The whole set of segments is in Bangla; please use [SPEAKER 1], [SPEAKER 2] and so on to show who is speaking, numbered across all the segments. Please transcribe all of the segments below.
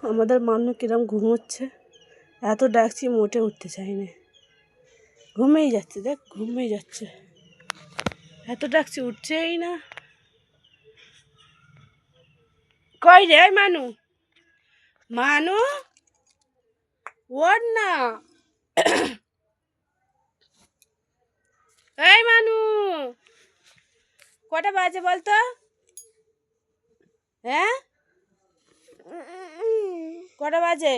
[SPEAKER 1] আমাদের মানুষ কিরম ঘুমোচ্ছে, এত ডাকছি মোটে উঠতে চাই না, ঘুমিয়ে যাচ্ছে, দেখ ঘুমিয়ে যাচ্ছে, এত ডাকছি উঠছেই না। কই রে মানু, মানু ওর না, এই মানু কটা বাজে বলতো? হ্যাঁ কটা বাজে?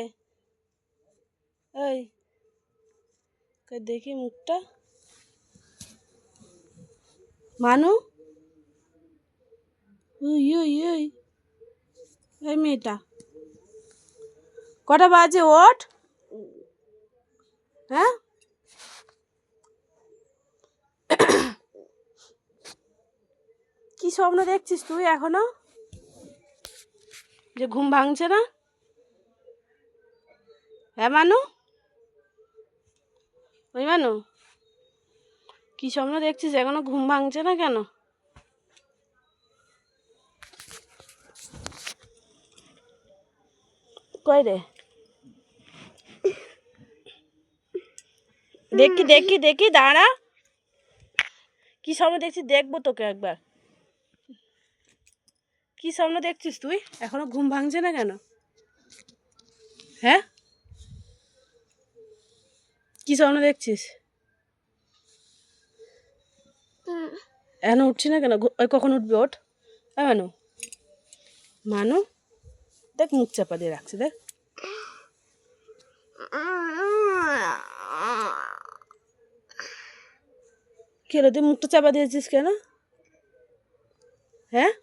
[SPEAKER 1] ওই দেখি মুখটা, মানু ওই ওই ওই ওই মেয়েটা কটা বাজে? ওঠ। হ্যাঁ কি স্বপ্ন দেখছিস তুই এখনো, যে ঘুম ভাঙছে না? হ্যাঁ মানু, ওই মানু কি স্বপ্ন দেখছিস, এখনো ঘুম ভাঙছে না কেন? কই রে, দেখি দেখি দেখি, দাঁড়া, কি স্বপ্ন দেখছিস দেখবো তোকে একবার। কি স্বপ্ন দেখছিস তুই, এখনো ঘুম ভাঙছে না কেন? হ্যাঁ কি স্বপ্ন দেখছিস? এখনো উঠছি না কেন? ওই কখন উঠবি? ওঠ। হ্যাঁ মানু, মানু দেখ মুখ চাপা দিয়ে রাখছে, দেখ কি হলো, তুই মুখটা চাপা দিয়েছিস কেন? হ্যাঁ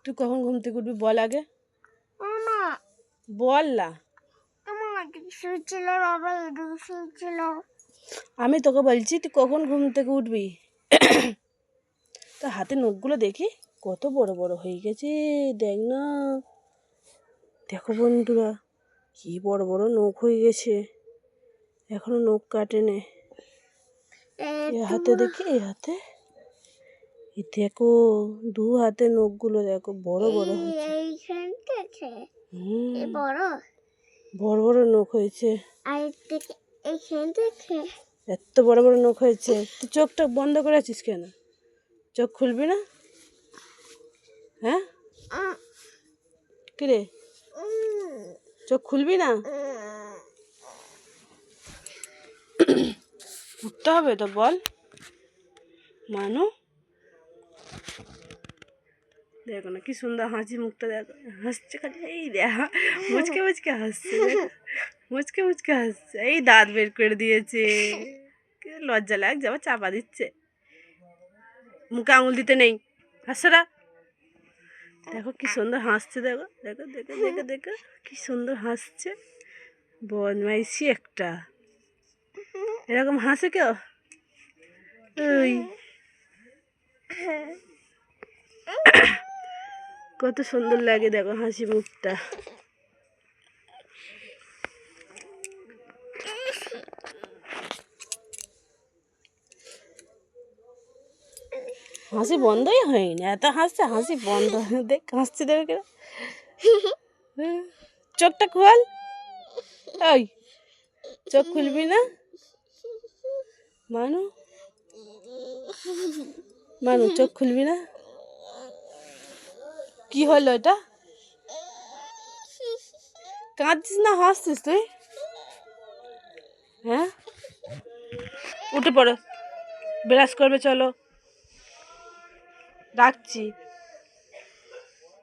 [SPEAKER 1] তুই কখন ঘুম থেকে উঠবি বল আগে, বল না। আমি তোকে বলছি তুই কখন ঘুম থেকে উঠবি। তোর হাতের নখগুলো দেখি কত বড় বড় হয়ে গেছে, দেখ না, দেখো বন্ধুরা কি বড় বড় নখ হয়ে গেছে, এখনো নখ কাটেনি। এ হাতে দেখি, এ হাতে, এ দেখো দু হাতে নখগুলো দেখো বড় বড় হয়েছে, বড় বড় নখ হয়েছে, এত বড় বড় নখ হয়েছে। তুই চোখটা বন্ধ করে আছিস কেন? চোখ খুলবি না? হ্যাঁ কিরে চোখ খুলবি না? উঠতে হবে তো, বল মানু। দেখো না কি সুন্দর হাসি মুখটা, দেখো হাসছে খালি, এই দেখা মুচকে মুচকে হাসছে, মুচকে মুচকে হাসছে, এই দাঁত বের করে দিয়েছে, লজ্জা লাগছে, আবার চাপা দিচ্ছে, মুখে আঙুল দিতে নেই, হাসছে না। দেখো কি সুন্দর হাসছে, দেখো দেখো দেখো দেখো দেখো কি সুন্দর হাসছে, বদমাইশি একটা, এরকম হাসে কেউ? ওই কত সুন্দর লাগে দেখো হাসি মুখটা। হাসি বন্ধই হয়নি, এত হাসছে, হাসি বন্ধ, দেখ হাসছে, দেখে চোখটা খোল, ওই চোখ খুলবি না মানু, মানু চোখ খুলবি না? কি হলো এটা, কাঁদছিস না হাসছিস তুই? হ্যাঁ উঠে পড়ো, ব্রাশ করবে, চলো ডাকছি,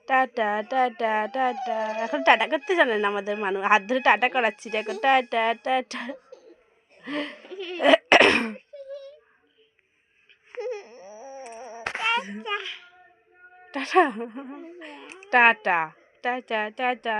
[SPEAKER 1] টাটা টাটা টাটা। এখন টাটা করতে জানে না আমাদের মানুষ, হাত ধরে টাটা করাচ্ছি, দেখো tata tata. Tata tata tata tata.